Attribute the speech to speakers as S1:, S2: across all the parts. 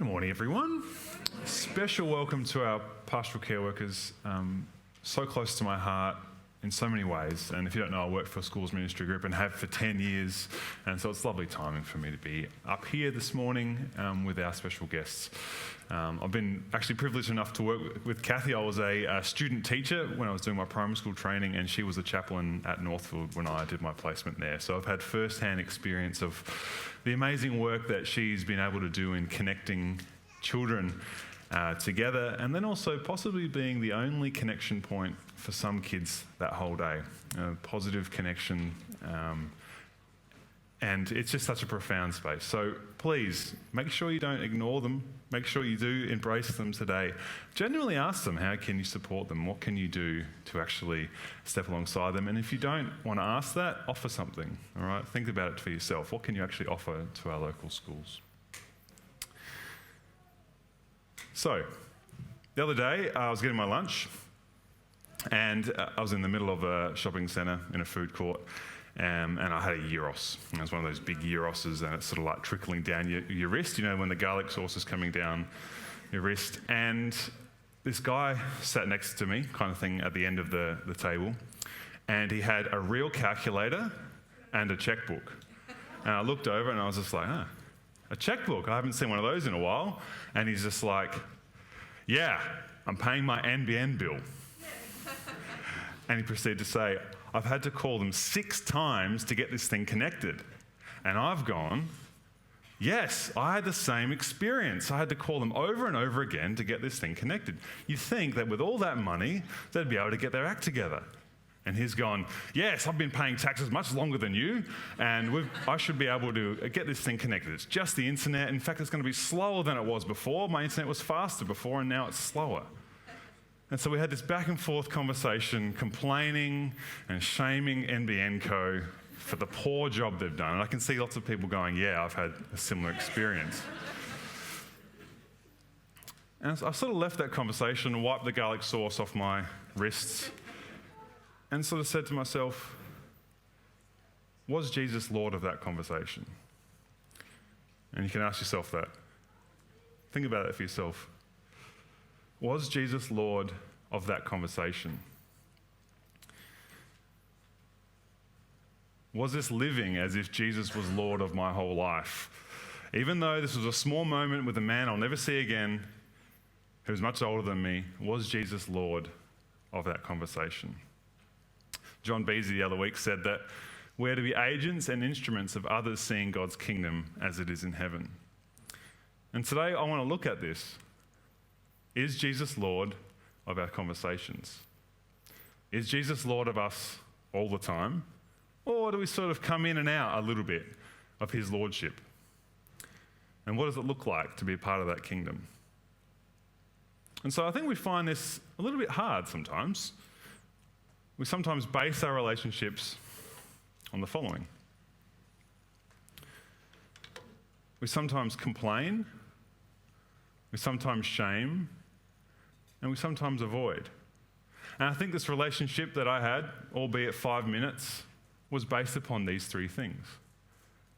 S1: Good morning, everyone. Special welcome to our pastoral care workers. So close to my heart in so many ways. And if you don't know, I work for a schools ministry group and have for 10 years. And so it's lovely timing for me to be up here this morning with our special guests. I've been actually privileged enough to work with Kathy. I was a student teacher when I was doing my primary school training, and she was a chaplain at Northfield when I did my placement there. So I've had first-hand experience of the amazing work that she's been able to do in connecting children together, and then also possibly being the only connection point for some kids that whole day. Positive connection, and it's just such a profound space. So please, make sure you don't ignore them. Make sure you do embrace them today. Genuinely ask them, how can you support them? What can you do to actually step alongside them? And if you don't want to ask that, offer something, all right? Think about it for yourself. What can you actually offer to our local schools? So, the other day, I was getting my lunch, and I was in the middle of a shopping centre in a food court, and I had a gyros. It was one of those big gyroses, and it's sort of like trickling down your wrist, you know, when the garlic sauce is coming down your wrist. And this guy sat next to me, kind of thing, at the end of the table, and he had a real calculator and a checkbook. And I looked over, and I was just like, a checkbook? I haven't seen one of those in a while. And he's just like, yeah, I'm paying my NBN bill. And he proceeded to say, I've had to call them 6 times to get this thing connected. And I've gone, yes, I had the same experience. I had to call them over and over again to get this thing connected. You'd think that with all that money, they'd be able to get their act together. And he's gone, yes, I've been paying taxes much longer than you, and I should be able to get this thing connected. It's just the internet. In fact, it's going to be slower than it was before. My internet was faster before, and now it's slower. And so we had this back and forth conversation, complaining and shaming NBN Co. for the poor job they've done. And I can see lots of people going, yeah, I've had a similar experience. And I sort of left that conversation and wiped the garlic sauce off my wrists and sort of said to myself, was Jesus Lord of that conversation? And you can ask yourself that. Think about it for yourself. Was Jesus Lord of that conversation? Was this living as if Jesus was Lord of my whole life? Even though this was a small moment with a man I'll never see again, who was much older than me, was Jesus Lord of that conversation? John Beasy the other week said that we're to be agents and instruments of others seeing God's kingdom as it is in heaven. And today I want to look at this. Is Jesus Lord of our conversations? Is Jesus Lord of us all the time? Or do we sort of come in and out a little bit of his lordship? And what does it look like to be a part of that kingdom? And so I think we find this a little bit hard sometimes. We sometimes base our relationships on the following. We sometimes complain, we sometimes shame, and we sometimes avoid. And I think this relationship that I had, albeit 5 minutes, was based upon these 3 things.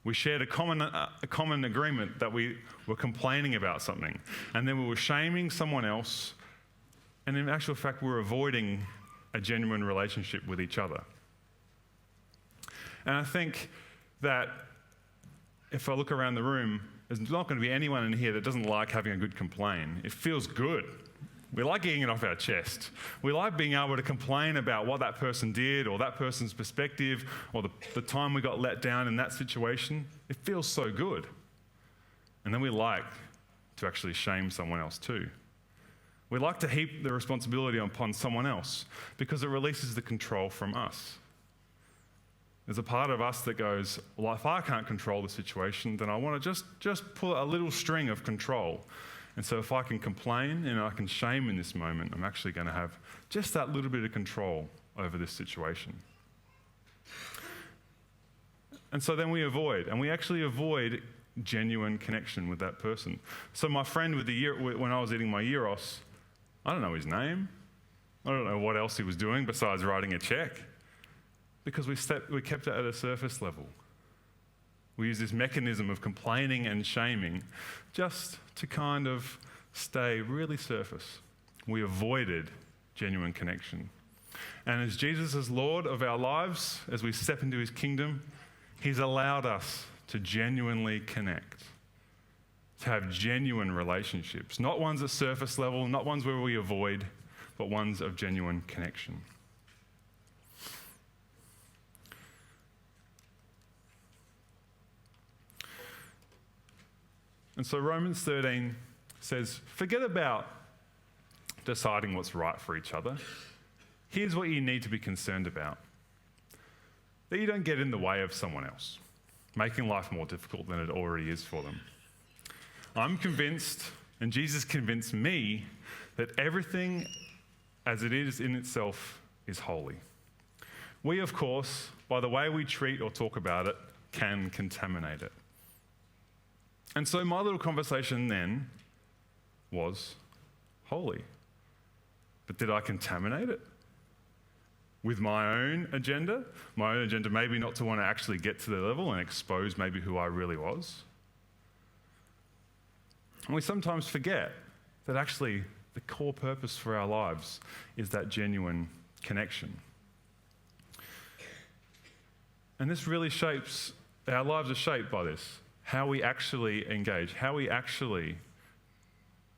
S1: We shared a common agreement that we were complaining about something, and then we were shaming someone else, and in actual fact, we were avoiding a genuine relationship with each other. And I think that if I look around the room, there's not going to be anyone in here that doesn't like having a good complain. It feels good. We like getting it off our chest. We like being able to complain about what that person did or that person's perspective or the time we got let down in that situation. It feels so good. And then we like to actually shame someone else too. We like to heap the responsibility upon someone else because it releases the control from us. There's a part of us that goes, well, if I can't control the situation, then I want to just pull a little string of control. And so if I can complain and I can shame in this moment, I'm actually going to have just that little bit of control over this situation. And so then we actually avoid genuine connection with that person. So my friend when I was eating my gyros, I don't know his name. I don't know what else he was doing besides writing a check, because we kept it at a surface level. We use this mechanism of complaining and shaming just to kind of stay really surface. We avoided genuine connection. And as Jesus is Lord of our lives, as we step into his kingdom, he's allowed us to genuinely connect, to have genuine relationships, not ones at surface level, not ones where we avoid, but ones of genuine connection. And so Romans 13 says, forget about deciding what's right for each other. Here's what you need to be concerned about: that you don't get in the way of someone else, making life more difficult than it already is for them. I'm convinced, and Jesus convinced me, that everything as it is in itself is holy. We, of course, by the way we treat or talk about it, can contaminate it. And so my little conversation then was holy. But did I contaminate it with my own agenda? My own agenda maybe not to want to actually get to the level and expose maybe who I really was. And we sometimes forget that actually the core purpose for our lives is that genuine connection. And this really shapes, our lives are shaped by this, how we actually engage, how we actually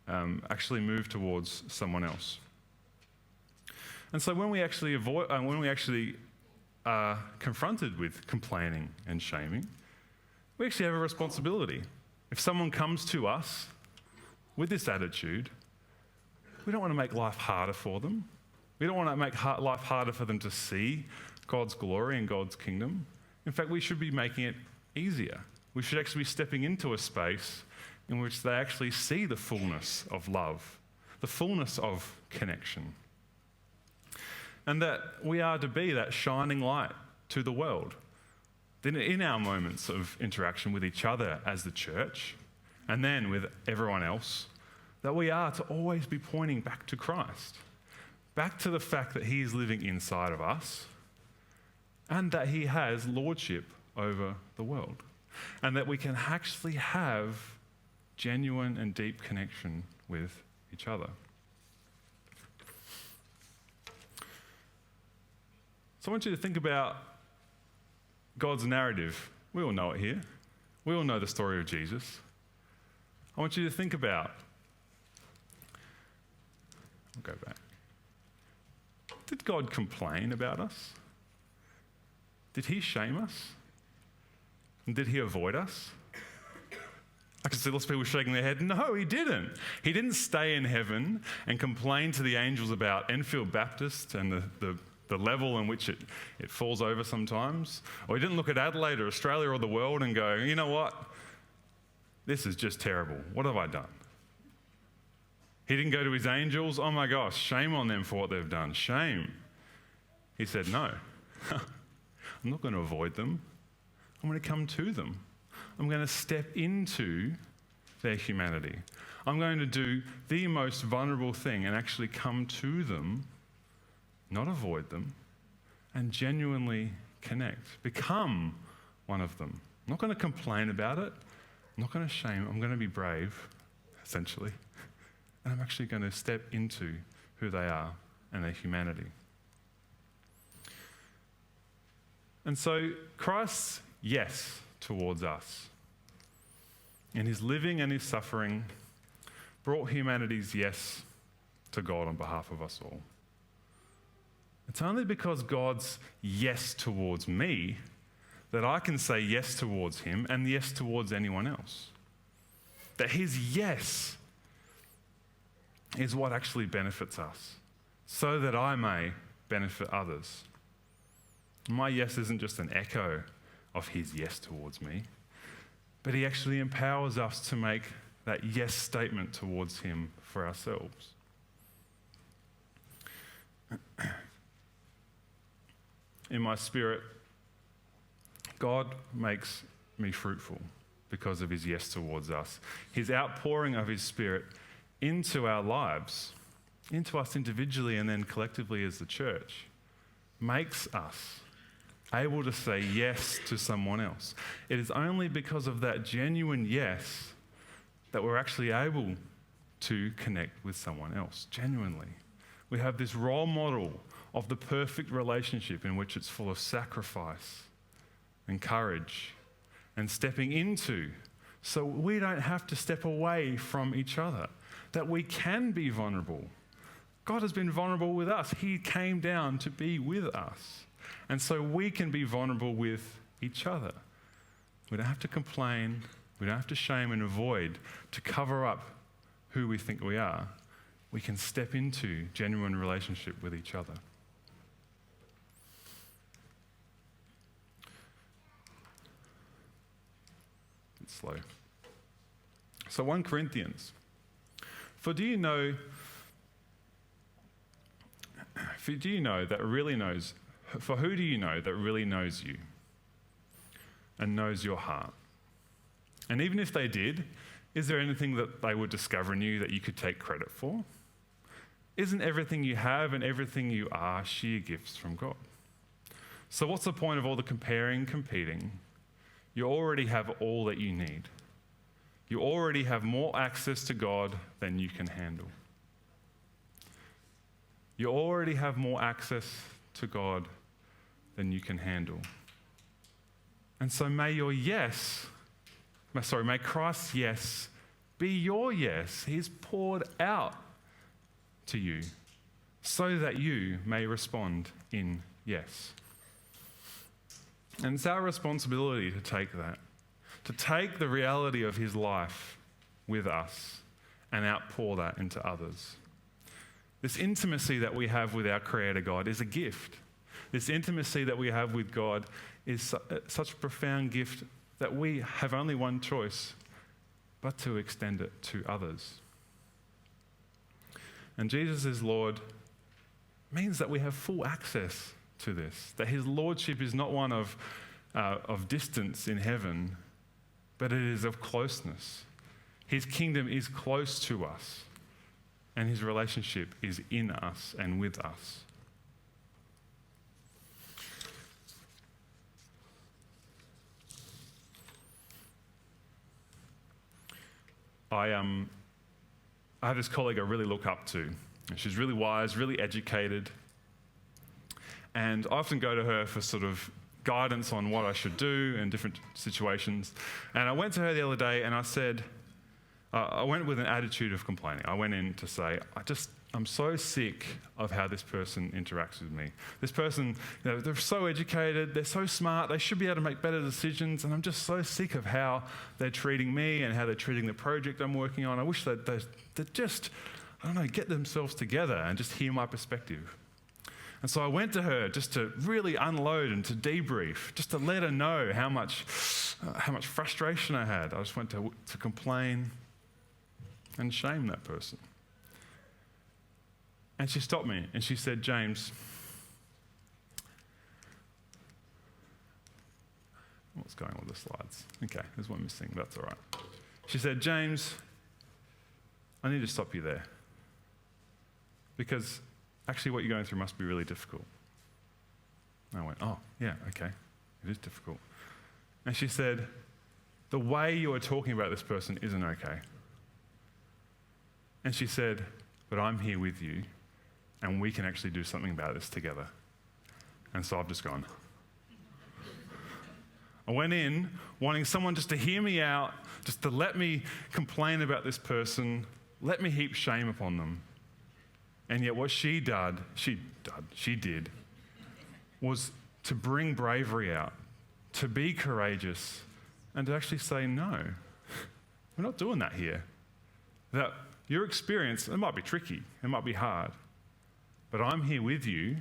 S1: move towards someone else. And so when we actually are confronted with complaining and shaming, we actually have a responsibility. If someone comes to us with this attitude, we don't want to make life harder for them. We don't want to make life harder for them to see God's glory and God's kingdom. In fact, we should be making it easier. We should actually be stepping into a space in which they actually see the fullness of love, the fullness of connection. And that we are to be that shining light to the world. Then in our moments of interaction with each other as the church, and then with everyone else, that we are to always be pointing back to Christ, back to the fact that he is living inside of us, and that he has lordship over the world, and that we can actually have genuine and deep connection with each other. So I want you to think about God's narrative. We all know it here. We all know the story of Jesus. I want you to think about, I'll go back. Did God complain about us? Did he shame us? And did he avoid us? I can see lots of people shaking their head. No, he didn't. He didn't stay in heaven and complain to the angels about Enfield Baptist and the level in which it falls over sometimes. Or he didn't look at Adelaide or Australia or the world and go, you know what? This is just terrible. What have I done? He didn't go to his angels. Oh my gosh, shame on them for what they've done. Shame. He said, no, I'm not going to avoid them. I'm going to come to them. I'm going to step into their humanity. I'm going to do the most vulnerable thing and actually come to them, not avoid them, and genuinely connect. Become one of them. I'm not going to complain about it. I'm not going to shame. I'm going to be brave, essentially. And I'm actually going to step into who they are and their humanity. And so Christ's yes towards us, in his living and his suffering, brought humanity's yes to God on behalf of us all. It's only because God's yes towards me that I can say yes towards him and yes towards anyone else. That his yes is what actually benefits us, so that I may benefit others. My yes isn't just an echo of his yes towards me, but he actually empowers us to make that yes statement towards him for ourselves. In my spirit, God makes me fruitful because of his yes towards us. His outpouring of his Spirit into our lives, into us individually and then collectively as the church, makes us able to say yes to someone else. It is only because of that genuine yes that we're actually able to connect with someone else, genuinely. We have this role model of the perfect relationship in which it's full of sacrifice and courage and stepping into, so we don't have to step away from each other, that we can be vulnerable. God has been vulnerable with us. He came down to be with us. And so we can be vulnerable with each other. We don't have to complain. We don't have to shame and avoid to cover up who we think we are. We can step into genuine relationship with each other. It's slow. So 1 Corinthians. For who do you know that really knows you and knows your heart? And even if they did, is there anything that they would discover in you that you could take credit for? Isn't everything you have and everything you are sheer gifts from God? So what's the point of all the comparing, competing? You already have all that you need. You already have more access to God than you can handle. You already have more access to God than you can handle. And so may Christ's yes be your yes. He's poured out to you so that you may respond in yes. And it's our responsibility to take that, to take the reality of his life with us and outpour that into others. This intimacy that we have with our Creator God is a gift. This intimacy that we have with God is such a profound gift that we have only one choice, but to extend it to others. And Jesus as Lord means that we have full access to this, that his lordship is not one of distance in heaven, but it is of closeness. His kingdom is close to us, and his relationship is in us and with us. I have this colleague I really look up to. She's really wise, really educated, and I often go to her for sort of guidance on what I should do in different situations. And I went to her the other day and I said, I went with an attitude of complaining. I went in to say, I'm so sick of how this person interacts with me. This person, they're so educated, they're so smart, they should be able to make better decisions, and I'm just so sick of how they're treating me and how they're treating the project I'm working on. I wish they'd just, get themselves together and just hear my perspective. And so I went to her just to really unload and to debrief, just to let her know how much frustration I had. I just went to complain and shame that person. And she stopped me and she said, James, what's going on with the slides? Okay, there's one missing, that's all right. She said, James, I need to stop you there. Because actually what you're going through must be really difficult. And I went, oh, yeah, okay, it is difficult. And she said, the way you are talking about this person isn't okay. And she said, but I'm here with you, and we can actually do something about this together. And so I've just gone. I went in wanting someone just to hear me out, just to let me complain about this person, let me heap shame upon them. And yet what she did was to bring bravery out, to be courageous, and to actually say, no, we're not doing that here. That your experience, it might be tricky, it might be hard, but I'm here with you,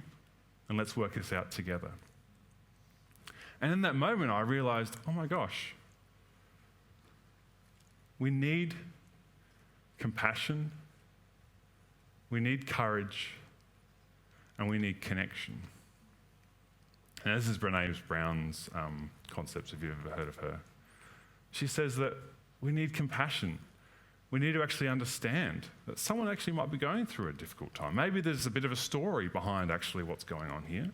S1: and let's work this out together. And in that moment, I realized, oh my gosh, we need compassion, we need courage, and we need connection. And this is Brene Brown's concepts, if you've ever heard of her. She says that we need compassion. We need to actually understand that someone actually might be going through a difficult time. Maybe there's a bit of a story behind actually what's going on here.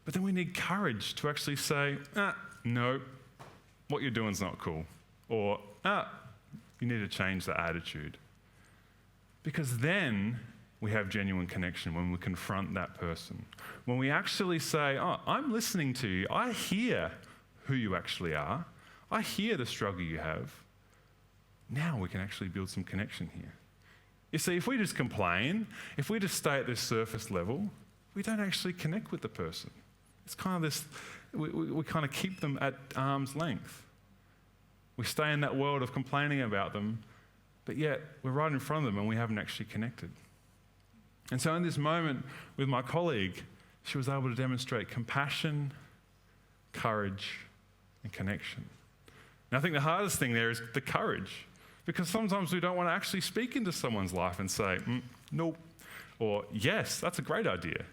S1: But then we need courage to actually say, no, what you're doing is not cool. Or, you need to change that attitude. Because then we have genuine connection when we confront that person. When we actually say, I'm listening to you. I hear who you actually are. I hear the struggle you have. Now we can actually build some connection here. You see, if we just complain, if we just stay at this surface level, we don't actually connect with the person. It's kind of this, we kind of keep them at arm's length. We stay in that world of complaining about them, but yet we're right in front of them and we haven't actually connected. And so in this moment with my colleague, she was able to demonstrate compassion, courage, and connection. And I think the hardest thing there is the courage, because sometimes we don't want to actually speak into someone's life and say, nope, or yes, that's a great idea.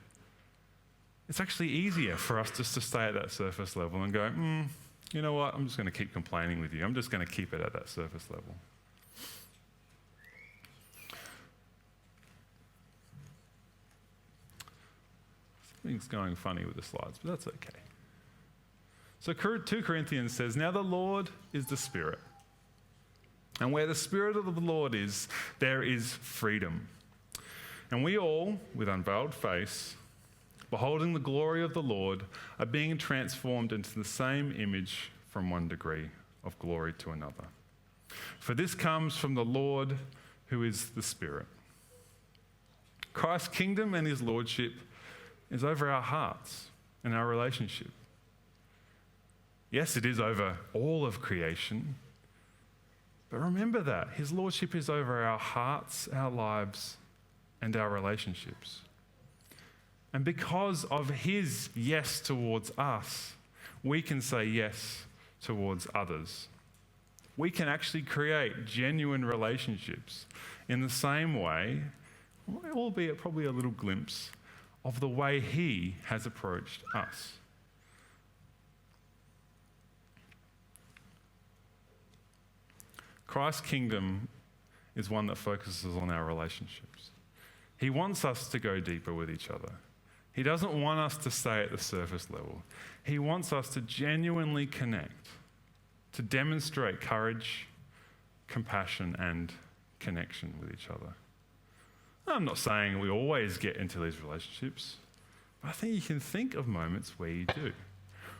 S1: It's actually easier for us just to stay at that surface level and go, you know what, I'm just going to keep complaining with you. I'm just going to keep it at that surface level. Something's going funny with the slides, but that's okay. So 2 Corinthians says, now the Lord is the Spirit. And where the Spirit of the Lord is, there is freedom. And we all, with unveiled face, beholding the glory of the Lord, are being transformed into the same image from one degree of glory to another. For this comes from the Lord who is the Spirit. Christ's kingdom and his lordship is over our hearts and our relationship. Yes, it is over all of creation, but remember that his lordship is over our hearts, our lives, and our relationships. And because of his yes towards us, we can say yes towards others. We can actually create genuine relationships in the same way, albeit probably a little glimpse, of the way he has approached us. Christ's kingdom is one that focuses on our relationships. He wants us to go deeper with each other. He doesn't want us to stay at the surface level. He wants us to genuinely connect, to demonstrate courage, compassion, and connection with each other. I'm not saying we always get into these relationships, but I think you can think of moments where you do.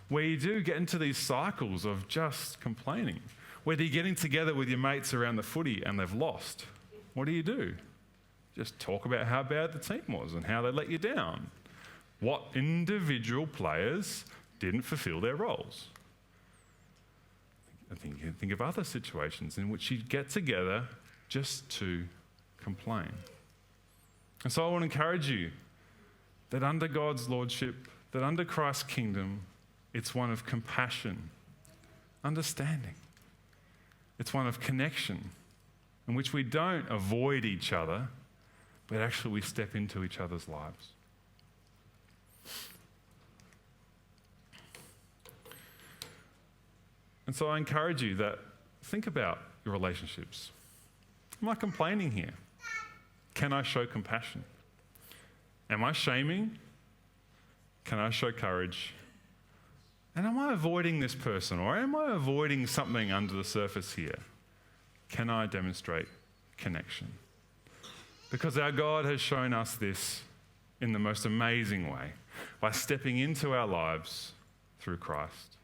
S1: Where you do get into these cycles of just complaining. Whether you're getting together with your mates around the footy and they've lost, what do? Just talk about how bad the team was and how they let you down. What individual players didn't fulfill their roles. I think you can think of other situations in which you get together just to complain. And so I want to encourage you that under God's lordship, that under Christ's kingdom, it's one of compassion, understanding. It's one of connection, in which we don't avoid each other, but actually we step into each other's lives. And so I encourage you that think about your relationships. Am I complaining here? Can I show compassion? Am I shaming? Can I show courage? And am I avoiding this person, or am I avoiding something under the surface here? Can I demonstrate connection? Because our God has shown us this in the most amazing way, by stepping into our lives through Christ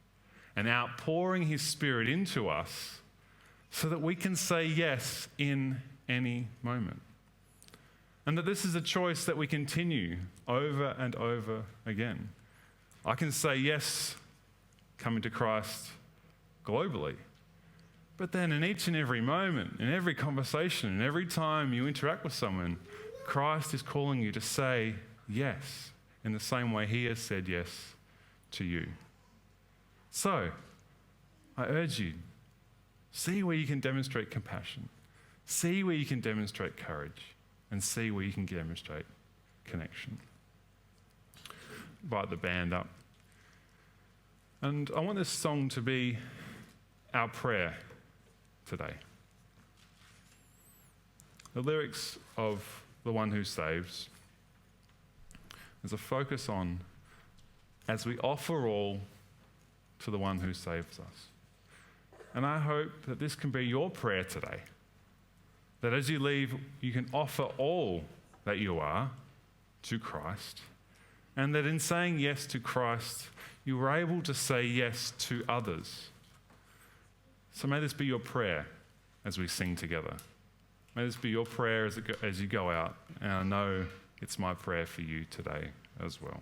S1: and outpouring his Spirit into us so that we can say yes in any moment. And that this is a choice that we continue over and over again. I can say yes, coming to Christ globally. But then in each and every moment, in every conversation, and every time you interact with someone, Christ is calling you to say yes in the same way he has said yes to you. So, I urge you, see where you can demonstrate compassion. See where you can demonstrate courage. And see where you can demonstrate connection. Invite the band up. And I want this song to be our prayer today. The lyrics of The One Who Saves, there's a focus on as we offer all to the one who saves us. And I hope that this can be your prayer today, that as you leave, you can offer all that you are to Christ, and that in saying yes to Christ, you were able to say yes to others. So may this be your prayer as we sing together. May this be your prayer as you go out, and I know it's my prayer for you today as well.